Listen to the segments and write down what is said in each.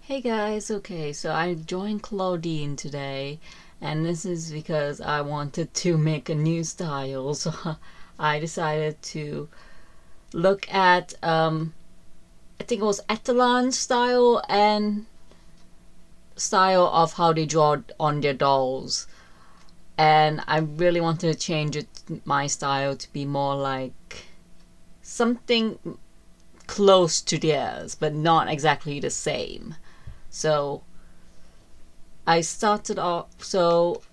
Hey guys, okay, so I joined Clawdeen today, and this is because I wanted to make a new style, so I decided to look at, I think it was Etalon style and style of how they draw on their dolls. And I really wanted to change my style to be more like something close to theirs, but not exactly the same. So I started off, so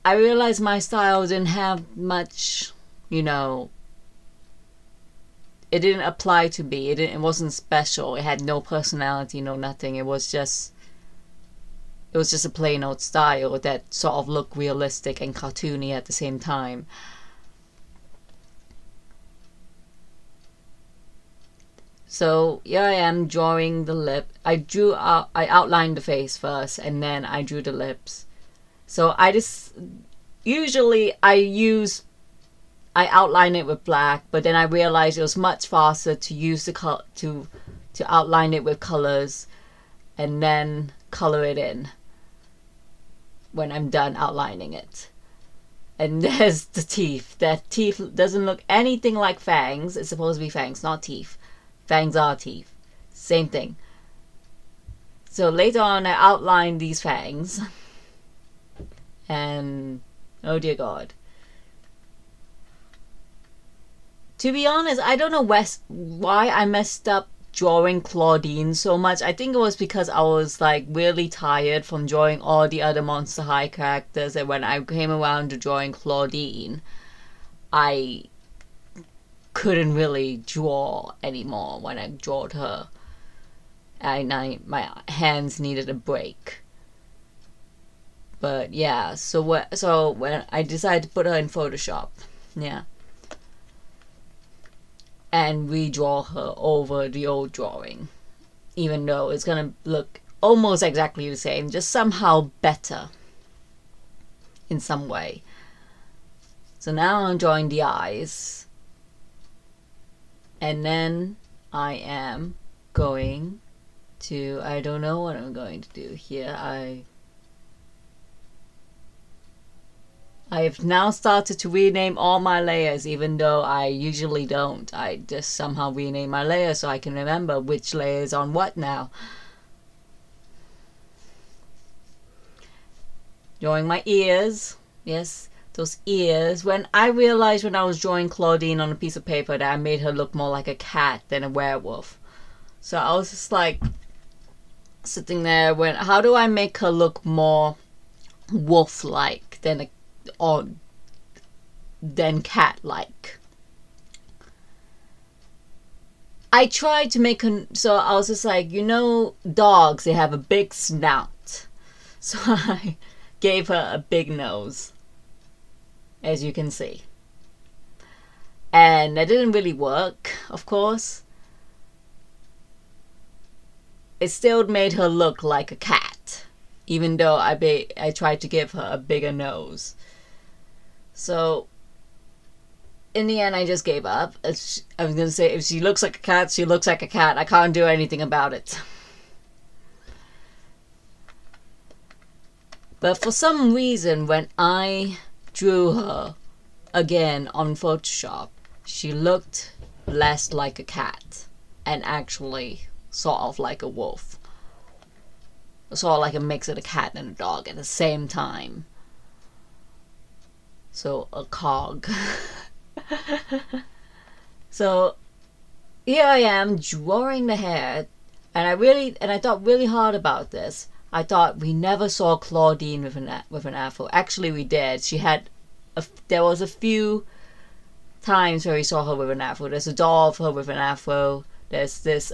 I realized my style didn't have much, it didn't apply to me. It wasn't special. It had no personality, no nothing. It was just a plain old style that sort of looked realistic and cartoony at the same time. So here I am drawing the lip. I outlined the face first, and then I drew the lips. So usually I outline it with black, but then I realized it was much faster to use to outline it with colors, and then color it in when I'm done outlining it. And there's the teeth. That teeth doesn't look anything like fangs. It's supposed to be fangs, not teeth. Fangs are teeth. Same thing. So later on I outlined these fangs. And oh dear God. To be honest, I don't know why I messed up drawing Clawdeen so much. I think it was because I was like really tired from drawing all the other Monster High characters, and when I came around to drawing Clawdeen, I couldn't really draw anymore when I drew her. My hands needed a break. But yeah, so when I decided to put her in Photoshop, yeah, and redraw her over the old drawing, even though it's gonna look almost exactly the same, just somehow better in some way. So now I'm drawing the eyes. And then I am going to, I don't know what I'm going to do here. I have now started to rename all my layers, even though I usually don't. I just somehow rename my layers so I can remember which layer is on what now. Drawing my ears, yes. Those ears. When I realized when I was drawing Clawdeen on a piece of paper that I made her look more like a cat than a werewolf. So I was just like sitting there how do I make her look more wolf-like than cat-like? I tried to make her, so I was just like, dogs, they have a big snout. So I gave her a big nose, as you can see. And that didn't really work, of course. It still made her look like a cat, even though I tried to give her a bigger nose. So in the end I just gave up. I was gonna say, if she looks like a cat, she looks like a cat. I can't do anything about it. But for some reason, when I drew her again on Photoshop, she looked less like a cat and actually sort of like a wolf. Sort of like a mix of a cat and a dog at the same time. So a cog. So here I am drawing the hair, and I thought really hard about this. I thought we never saw Clawdeen with an afro. Actually, we did. There was a few times where we saw her with an afro. There's a doll of her with an afro. There's this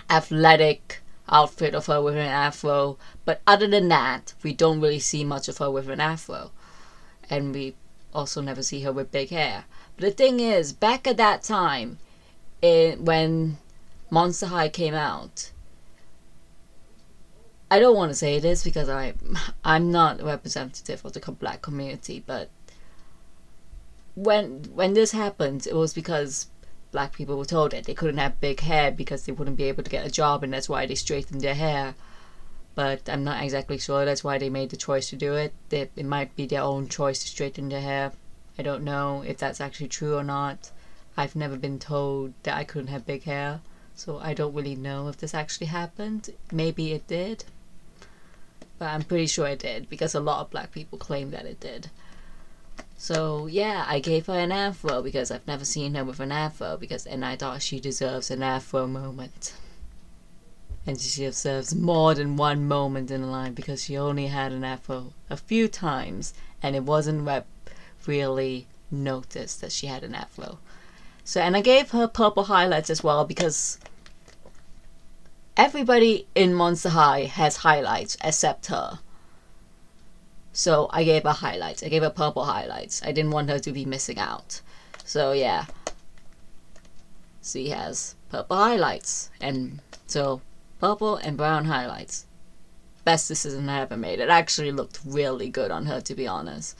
athletic outfit of her with an afro. But other than that, we don't really see much of her with an afro. And we also never see her with big hair. But the thing is, back at that time, when Monster High came out, I don't want to say this because I'm not a representative of the black community, but when this happened, it was because black people were told that they couldn't have big hair because they wouldn't be able to get a job, and that's why they straightened their hair. But I'm not exactly sure that's why they made the choice to do it. It might be their own choice to straighten their hair. I don't know if that's actually true or not. I've never been told that I couldn't have big hair, so I don't really know if this actually happened. Maybe it did, but I'm pretty sure it did because a lot of black people claim that it did. So yeah, I gave her an afro because I've never seen her with an afro, and I thought she deserves an afro moment. And she deserves more than one moment in life because she only had an afro a few times, and it wasn't really noticed that she had an afro. So, and I gave her purple highlights as well because everybody in Monster High has highlights except her. So I gave her highlights. I gave her purple highlights. I didn't want her to be missing out. So yeah, she has purple highlights, and so purple and brown highlights. Best decision I ever made. It actually looked really good on her, to be honest.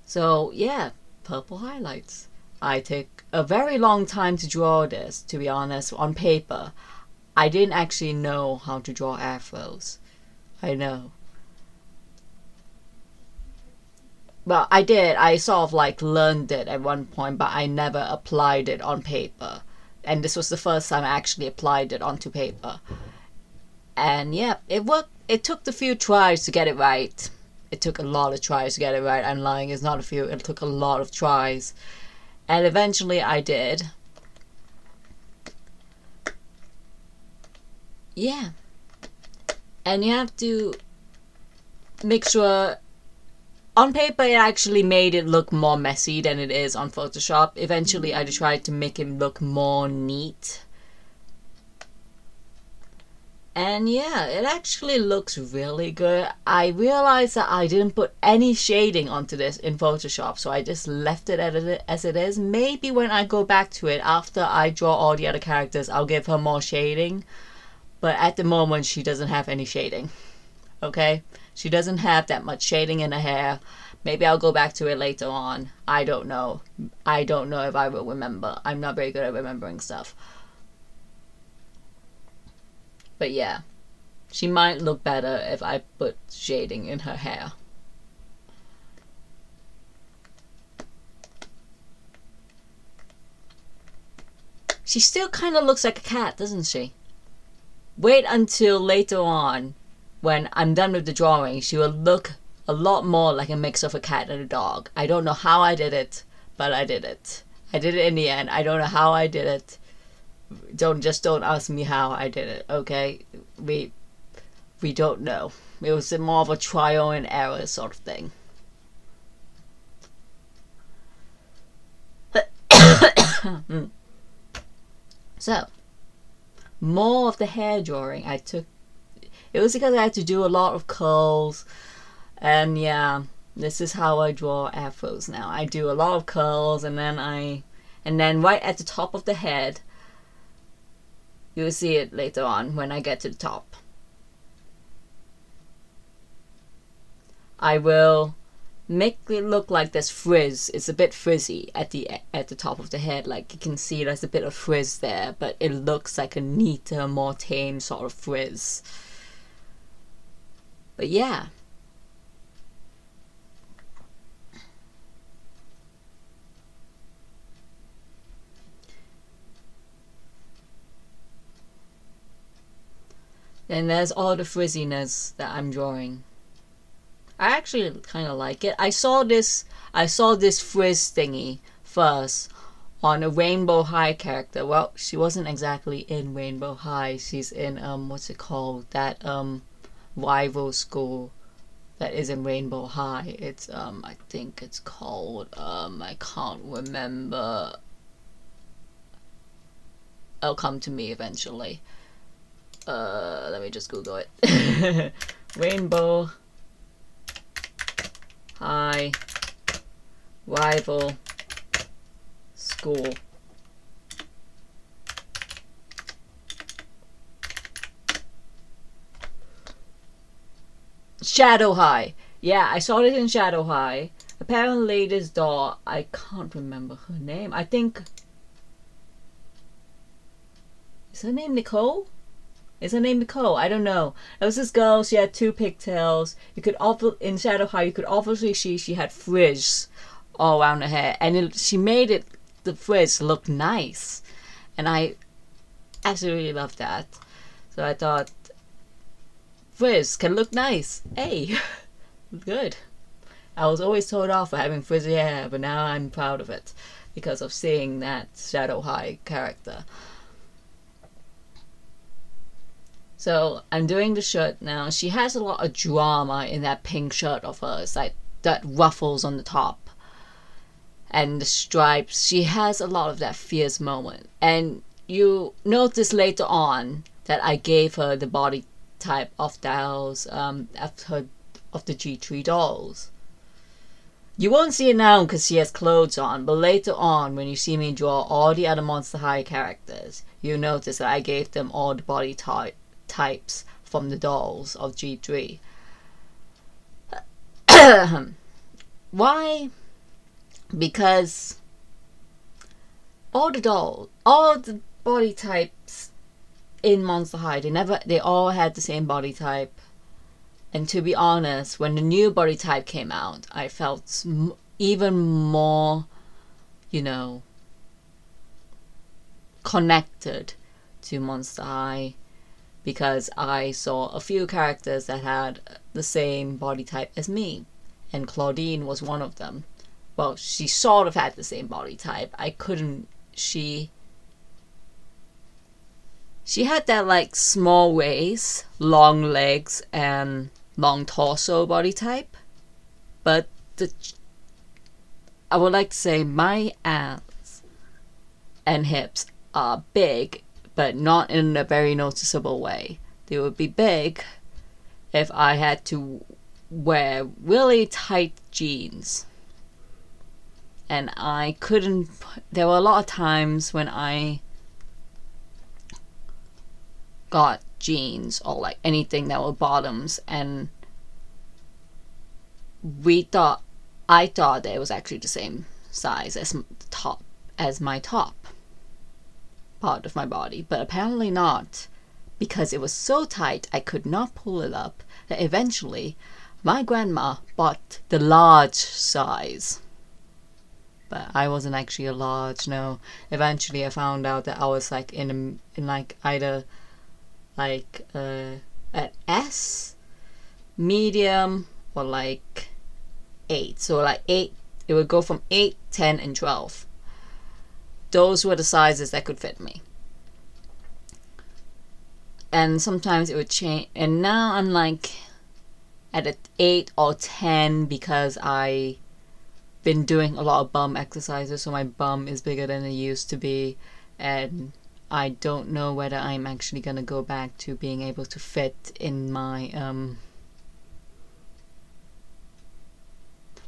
So yeah, purple highlights. I took a very long time to draw this, to be honest, on paper. I didn't actually know how to draw afros. I know. Well, I did. I sort of like learned it at one point, but I never applied it on paper. And this was the first time I actually applied it onto paper. And yeah, it worked. It took a few tries to get it right. It took a lot of tries to get it right. I'm lying, it's not a few. It took a lot of tries. And eventually I did. Yeah. And you have to make sure. On paper, it actually made it look more messy than it is on Photoshop. Eventually, I tried to make it look more neat. And yeah, it actually looks really good. I realized that I didn't put any shading onto this in Photoshop, so I just left it as it is. Maybe when I go back to it, after I draw all the other characters, I'll give her more shading. But at the moment, she doesn't have any shading. Okay? She doesn't have that much shading in her hair. Maybe I'll go back to it later on. I don't know. I don't know if I will remember. I'm not very good at remembering stuff. But yeah, she might look better if I put shading in her hair. She still kind of looks like a cat, doesn't she? Wait until later on, when I'm done with the drawing, she will look a lot more like a mix of a cat and a dog. I don't know how I did it, but I did it. I did it in the end. I don't know how I did it. Don't ask me how I did it, okay? We don't know. It was more of a trial and error sort of thing. So, more of the hair drawing I took. It was because I had to do a lot of curls, and yeah, this is how I draw afros now. I do a lot of curls, and then right at the top of the head, you'll see it later on when I get to the top. I will make it look like there's frizz. It's a bit frizzy at the top of the head. Like you can see there's a bit of frizz there, but it looks like a neater, more tame sort of frizz. But yeah. Then there's all the frizziness that I'm drawing. I actually kind of like it. I saw this frizz thingy first on a Rainbow High character. Well, she wasn't exactly in Rainbow High. She's in what's it called? That rival school that is in Rainbow High. It's I think it's called I can't remember. It'll come to me eventually. Let me just Google it. Rainbow High rival school. Shadow High. Yeah, I saw it in Shadow High. Apparently this doll, I can't remember her name. I think, is her name Nicole? Is her name Nicole? I don't know. There was this girl, she had 2 pigtails. You could in Shadow High, you could obviously see she had frizz all around her hair. And she made it, the frizz, look nice. And I actually really loved that. So I thought, frizz can look nice. Hey, good. I was always told off for having frizzy hair, but now I'm proud of it because of seeing that Shadow High character. So I'm doing the shirt now. She has a lot of drama in that pink shirt of hers, like that ruffles on the top and the stripes. She has a lot of that fierce moment. And you notice later on that I gave her the body type of dolls of the G3 dolls. You won't see it now because she has clothes on, but later on when you see me draw all the other Monster High characters, you notice that I gave them all the body types from the dolls of G3. Why? Because all the body types in Monster High, they all had the same body type. And to be honest, when the new body type came out, I felt even more, you know, connected to Monster High because I saw a few characters that had the same body type as me, and Clawdeen was one of them. Well, she sort of had the same body type. She had that like small waist, long legs, and long torso body type. But I would like to say my ass and hips are big, but not in a very noticeable way. They would be big if I had to wear really tight jeans. And I couldn't, there were a lot of times when I got jeans or like anything that were bottoms, and I thought that it was actually the same size as my top part of my body, but apparently not, because it was so tight I could not pull it up that eventually my grandma bought the large size. But I wasn't actually a large, no. Eventually I found out that I was like in like either like an S, medium, or like 8. So like 8, it would go from 8, 10, and 12. Those were the sizes that could fit me. And sometimes it would change, and now I'm like at an 8 or 10 because I been doing a lot of bum exercises, so my bum is bigger than it used to be, and I don't know whether I'm actually gonna go back to being able to fit in my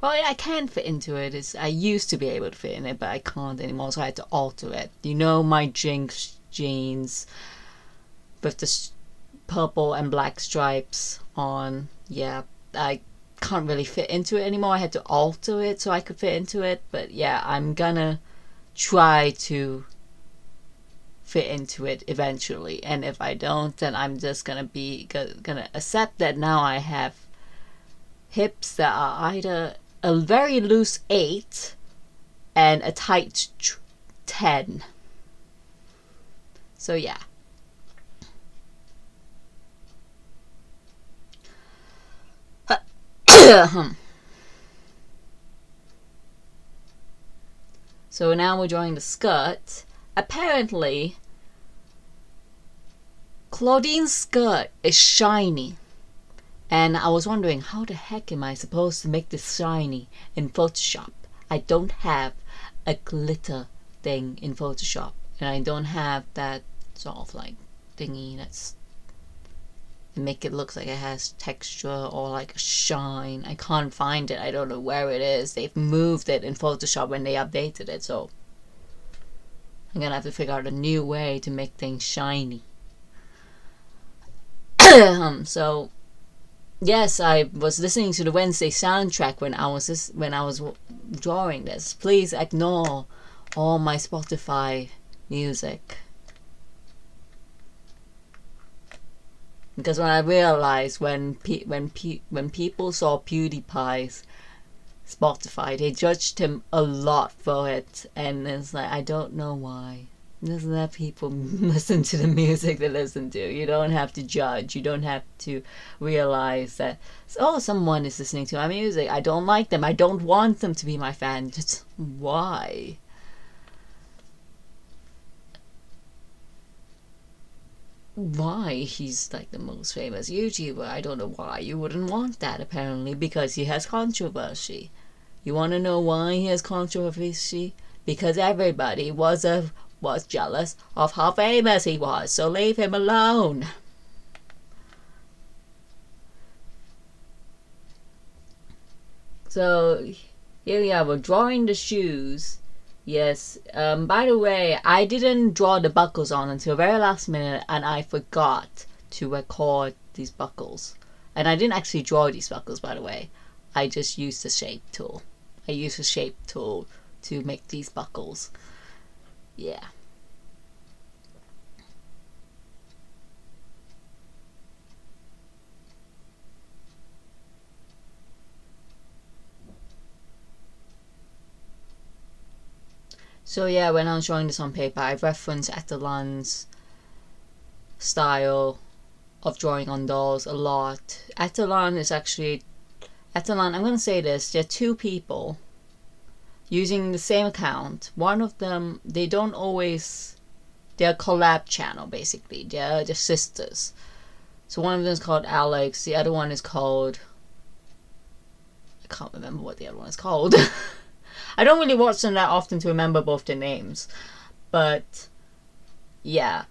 well, yeah, I can fit into it. I used to be able to fit in it, but I can't anymore, so I had to alter it. You know, my Jinx jeans with the purple and black stripes on, yeah, I can't really fit into it anymore. I had to alter it so I could fit into it, but yeah, I'm gonna try to fit into it eventually, and if I don't, then I'm just gonna accept that now I have hips that are either a very loose 8 and a tight 10. So yeah. So now we're drawing the skirt. Apparently, Clawdeen's skirt is shiny. And I was wondering, how the heck am I supposed to make this shiny in Photoshop? I don't have a glitter thing in Photoshop. And I don't have that sort of like thingy that's make it look like it has texture or like a shine. I can't find it. I don't know where it is. They've moved it in Photoshop when they updated it, so I'm gonna have to figure out a new way to make things shiny. So Yes, I was listening to the Wednesday soundtrack when I was drawing this. Please ignore all my Spotify music, because when I realized when people saw PewDiePie's Spotify, they judged him a lot for it, and it's like, I don't know why. Just let people listen to the music they listen to. You don't have to judge. You don't have to realize that, oh, someone is listening to my music. I don't like them. I don't want them to be my fan. Just why? Why? He's like the most famous YouTuber. I don't know why you wouldn't want that, apparently, because he has controversy. You want to know why he has controversy? Because everybody was jealous of how famous he was, so leave him alone. So here we are, we're drawing the shoes. Yes, by the way, I didn't draw the buckles on until very last minute, and I forgot to record these buckles. And I didn't actually draw these buckles, by the way. I just used the shape tool. I used the shape tool to make these buckles. Yeah. So yeah, when I was drawing this on paper, I referenced Atalan's style of drawing on dolls a lot. Atalan, I'm gonna say this, there are two people using the same account. One of them, they're a collab channel, basically. They're sisters. So one of them is called Alex, the other one is called, I can't remember what the other one is called. I don't really watch them that often to remember both their names. But yeah.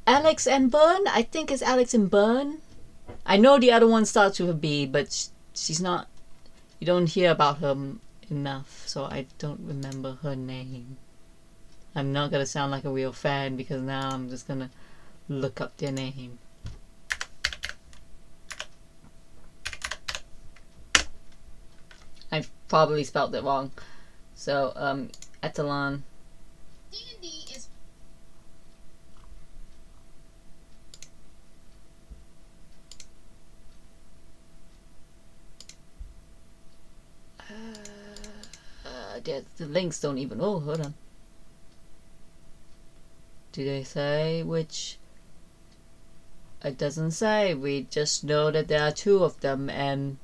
Alex and Byrne? I think it's Alex and Byrne. I know the other one starts with a B, but she's not, you don't hear about her enough, so I don't remember her name. I'm not gonna sound like a real fan, because now I'm just gonna look up their name. I probably spelled it wrong. So, Atalan. D&D is... the links don't even... Oh, hold on. Do they say which... It doesn't say. We just know that there are two of them, and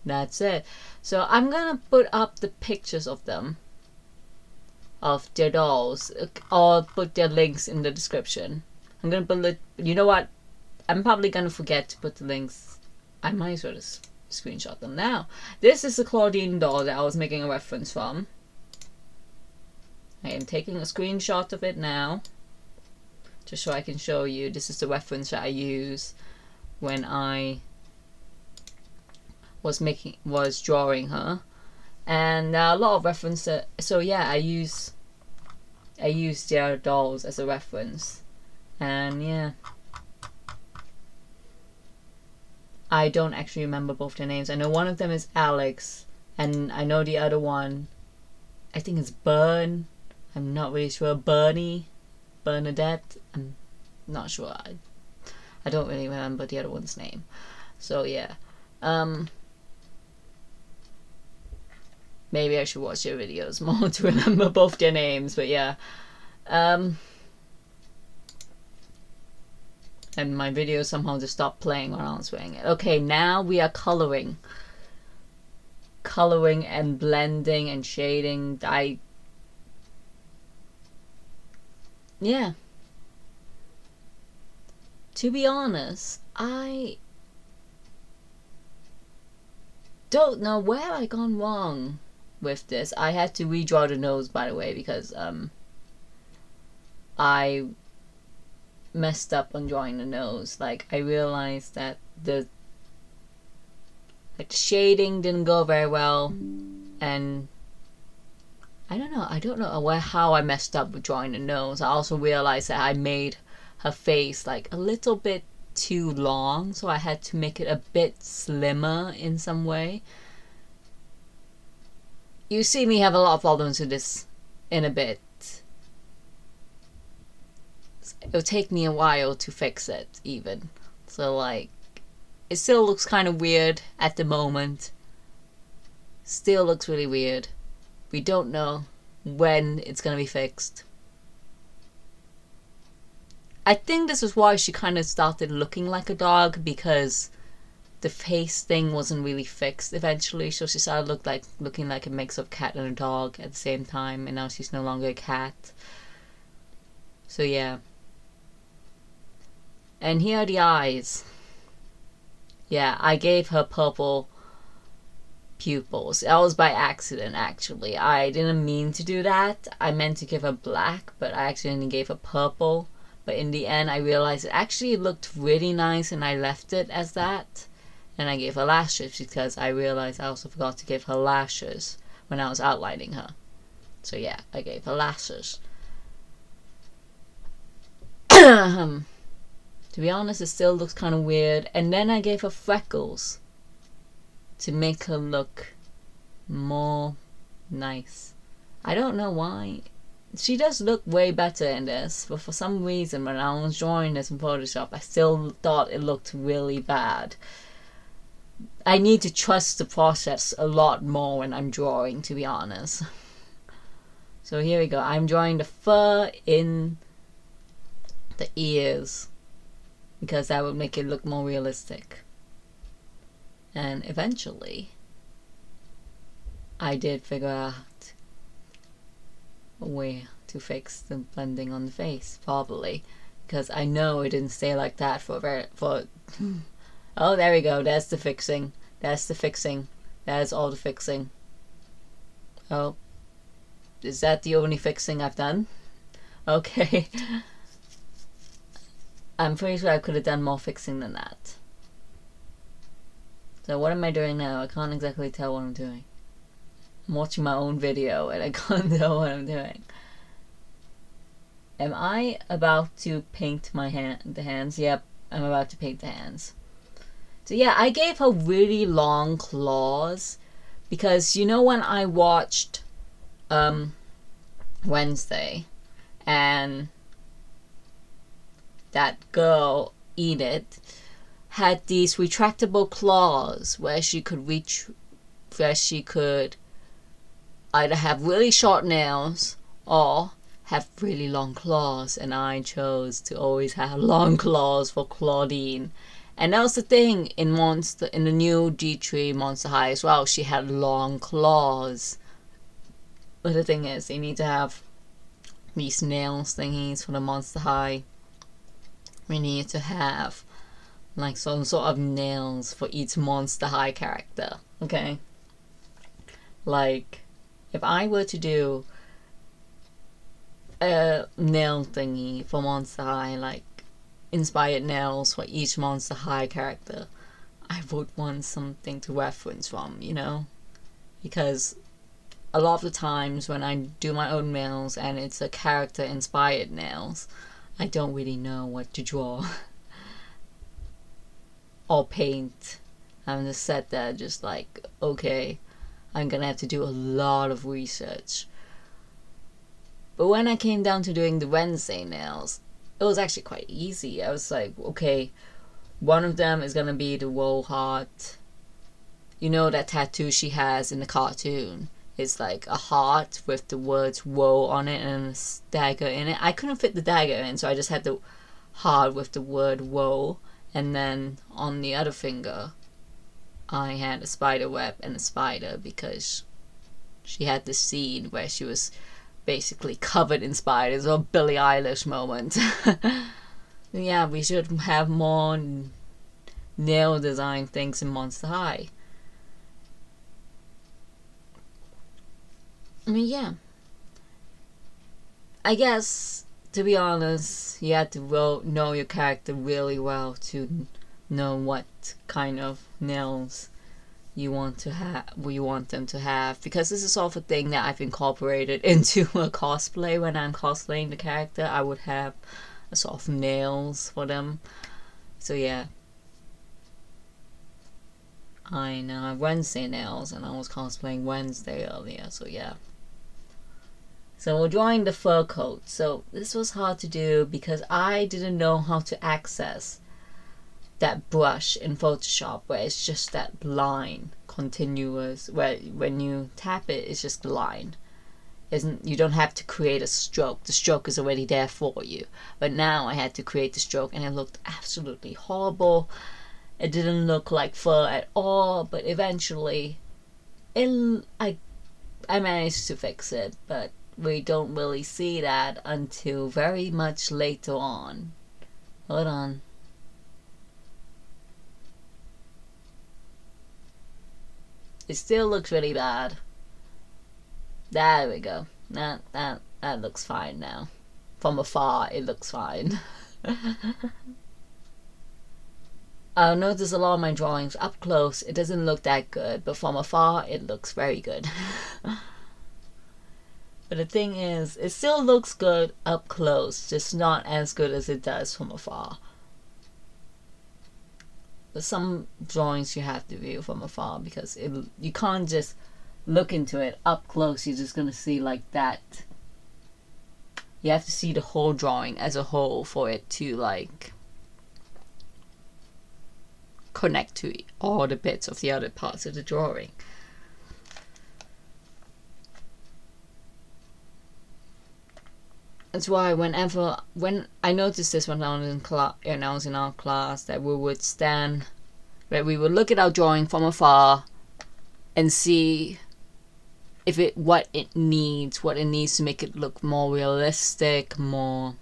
that's it. So I'm gonna put up the pictures of them, of their dolls. I'll put their links in the description. I'm gonna put it, you know what? I'm probably gonna forget to put the links. I might as well just screenshot them now. This is the Clawdeen doll that I was making a reference from. I am taking a screenshot of it now, just so I can show you. This is the reference that I use when I was drawing her, and a lot of references. So yeah, I use their dolls as a reference, and yeah, I don't actually remember both their names. I know one of them is Alex, and I know the other one, I think it's Byrne. I'm not really sure. Bernadette. I'm not sure. I don't really remember the other one's name. So yeah. Maybe I should watch their videos more to remember both their names, but yeah. And my video somehow just stopped playing when I was doing it. Okay, now we are coloring. Coloring and blending and shading. Yeah. To be honest, I don't know where I gone wrong with this. I had to redraw the nose, by the way, because I messed up on drawing the nose. Like, I realized that the shading didn't go very well, and I don't know how I messed up with drawing the nose. I also realized that I made her face like a little bit too long, so I had to make it a bit slimmer in some way. You see me have a lot of problems with this in a bit. It'll take me a while to fix it even. So like, it still looks kind of weird at the moment. Still looks really weird. We don't know when it's gonna be fixed. I think this is why she kind of started looking like a dog, because the face thing wasn't really fixed eventually, so she started looking like a mix of cat and a dog at the same time, and now she's no longer a cat. So yeah. And here are the eyes. Yeah, I gave her purple pupils. That was by accident, actually. I didn't mean to do that. I meant to give her black, but I accidentally gave her purple. But in the end, I realized it actually looked really nice, and I left it as that. And I gave her lashes because I realized I also forgot to give her lashes when I was outlining her. So yeah, I gave her lashes. To be honest, it still looks kind of weird. And then I gave her freckles to make her look more nice. I don't know why. She does look way better in this, but for some reason when I was drawing this in Photoshop, I still thought it looked really bad. I need to trust the process a lot more when I'm drawing, to be honest. So here we go. I'm drawing the fur in the ears, because that would make it look more realistic. And eventually, I did figure out a way to fix the blending on the face properly, because I know it didn't stay like that for oh, there we go. That's the fixing. That's the fixing. That's all the fixing. Oh, is that the only fixing I've done? Okay. I'm pretty sure I could have done more fixing than that. So what am I doing now? I can't exactly tell what I'm doing. I'm watching my own video and I can't tell what I'm doing. Am I about to paint the hands? Yep, I'm about to paint the hands. So yeah, I gave her really long claws because, you know, when I watched Wednesday and that girl Enid had these retractable claws where she could either have really short nails or have really long claws, and I chose to always have long claws for Clawdeen. And that was the thing in the new D3 Monster High as well. She had long claws. But the thing is, they need to have these nails thingies for the Monster High. We need to have like some sort of nails for each Monster High character. Okay? Like, if I were to do a nail thingy for Monster High, like inspired nails for each Monster High character, I would want something to reference from, you know? Because a lot of the times when I do my own nails and it's a character inspired nails, I don't really know what to draw or paint. I'm just sat there just like, okay, I'm gonna have to do a lot of research. But when I came down to doing the Wednesday nails, it was actually quite easy. I was like, okay, one of them is gonna be the woe heart. You know that tattoo she has in the cartoon? It's like a heart with the words woe on it and a dagger in it. I couldn't fit the dagger in, so I just had the heart with the word woe. And then on the other finger, I had a spider web and a spider, because she had this scene where she was basically covered in spiders, or Billie Eilish moment. Yeah, we should have more nail design things in Monster High. I mean, yeah. I guess, to be honest, you have to know your character really well to know what kind of nails you want them to have, because this is sort of a thing that I've incorporated into a cosplay. When I'm cosplaying the character, I would have a sort of nails for them. So yeah, I know I have Wednesday nails and I was cosplaying Wednesday earlier, so yeah. So we're drawing the fur coat. So this was hard to do because I didn't know how to access that brush in Photoshop where it's just that line continuous, where when you tap it, it's just the line. You don't have to create a stroke. The stroke is already there for you. But now I had to create the stroke and it looked absolutely horrible. It didn't look like fur at all, but eventually I managed to fix it, but we don't really see that until very much later on. Hold on. It still looks really bad. There we go. That looks fine now. From afar, it looks fine. I'll notice a lot of my drawings up close, it doesn't look that good, but from afar, it looks very good. But the thing is, it still looks good up close, just not as good as it does from afar. But some drawings you have to view from afar because you can't just look into it up close. You're just gonna see like that. You have to see the whole drawing as a whole for it to like connect to all the bits of the other parts of the drawing. That's why when I noticed this when I was in our class, that we would look at our drawing from afar and see if what it needs to make it look more realistic, more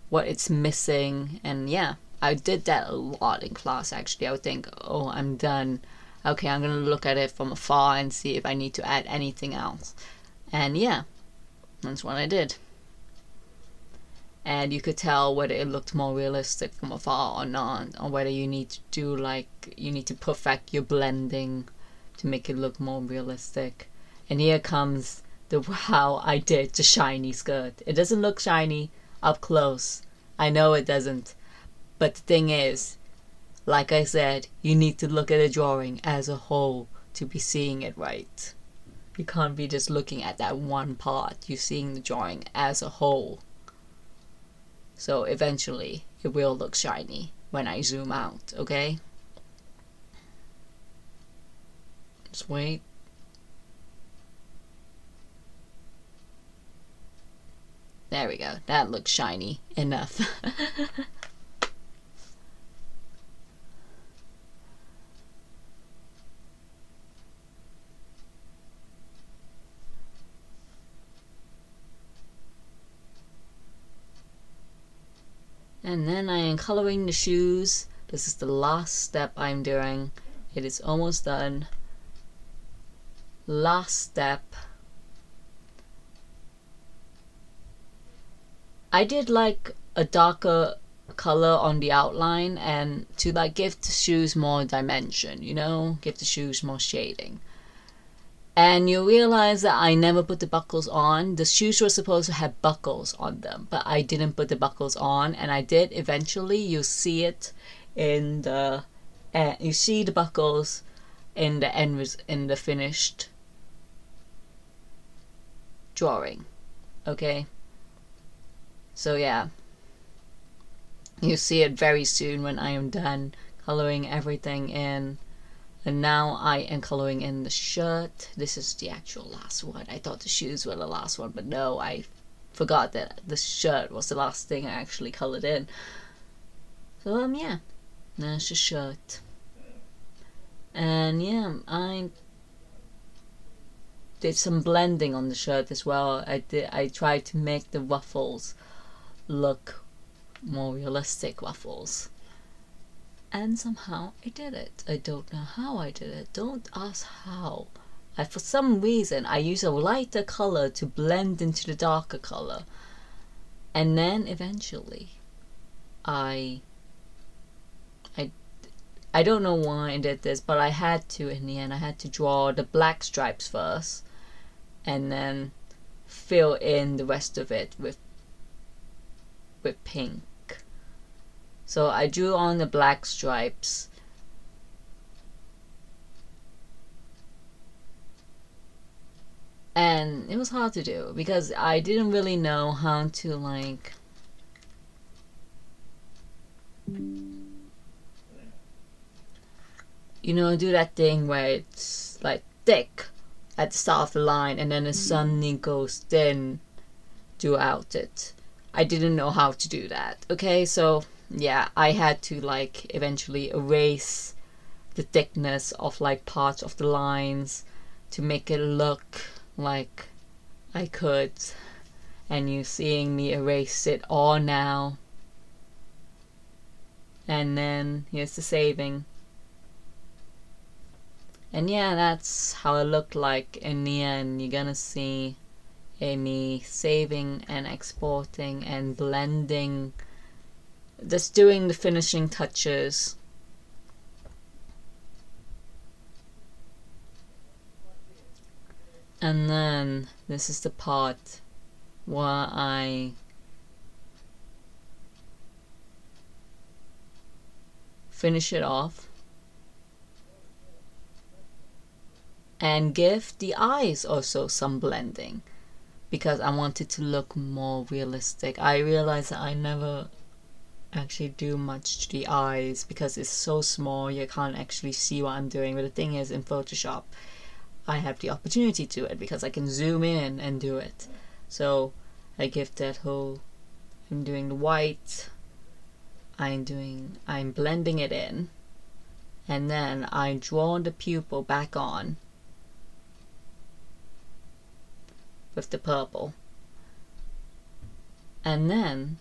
what it's missing. And yeah, I did that a lot in class actually. I would think, oh, I'm done. Okay, I'm gonna look at it from afar and see if I need to add anything else. And yeah, that's what I did. And you could tell whether it looked more realistic from afar or not, or whether you need to perfect your blending to make it look more realistic. And here comes how I did the shiny skirt. It doesn't look shiny up close. I know it doesn't. But the thing is, like I said, you need to look at a drawing as a whole to be seeing it right. You can't be just looking at that one part. You're seeing the drawing as a whole. So eventually it will look shiny when I zoom out, okay? Just wait. There we go. That looks shiny enough. And then I am coloring the shoes. This is the last step I'm doing. It is almost done. Last step. I did like a darker color on the outline and to like give the shoes more dimension, you know, give the shoes more shading. And you realize that I never put the buckles on. The shoes were supposed to have buckles on them, but I didn't put the buckles on, and I did eventually. You see it in the you see the buckles in the in the finished drawing. Okay? So yeah. You see it very soon when I am done coloring everything in. And now I am coloring in the shirt. This is the actual last one. I thought the shoes were the last one, but no, I forgot that the shirt was the last thing I actually colored in. So yeah, there's the shirt. And yeah, I did some blending on the shirt as well. I tried to make the ruffles look more realistic ruffles. And somehow I did it. I don't know how I did it. Don't ask how. For some reason, I use a lighter color to blend into the darker color. And then eventually, I don't know why I did this, but I had to in the end. I had to draw the black stripes first, and then fill in the rest of it with pink. So I drew on the black stripes. And it was hard to do because I didn't really know how to like do that thing where it's like thick at the start of the line and then it suddenly goes thin throughout it. I didn't know how to do that. Okay, so yeah, I had to like eventually erase the thickness of like parts of the lines to make it look like I could. And you seeing me erase it all now. And then here's the saving. And yeah, that's how it looked like in the end. You're gonna see me saving and exporting and blending, just doing the finishing touches. And then this is the part where I finish it off and give the eyes also some blending because I want it to look more realistic. I realized that I never actually do much to the eyes because it's so small you can't actually see what I'm doing. But the thing is, in Photoshop I have the opportunity to do it because I can zoom in and do it. So I give that whole, I'm doing the white, I'm blending it in, and then I draw the pupil back on with the purple. And then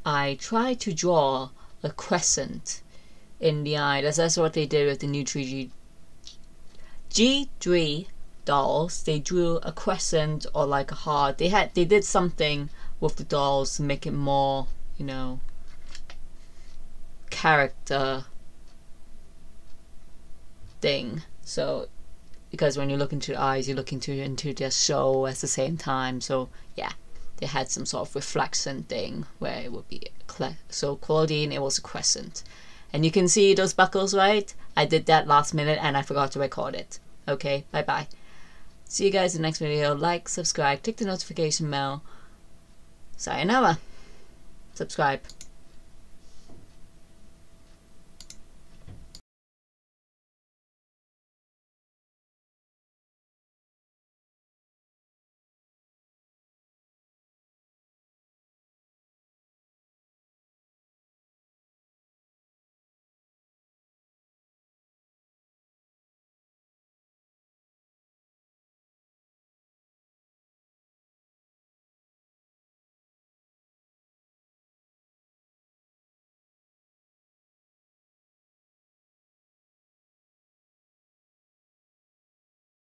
I try to draw a crescent in the eye. That's what they did with the new G3 dolls. They drew a crescent or like a heart. They did something with the dolls to make it more, character thing. So because when you look into the eyes, you look into their soul at the same time. So yeah, they had some sort of reflection thing where it would be so Clawdeen, it was a crescent. And you can see those buckles, right? I did that last minute and I forgot to record it. Okay, bye bye. See you guys in the next video. Like, subscribe, click the notification bell. Sayonara. Subscribe.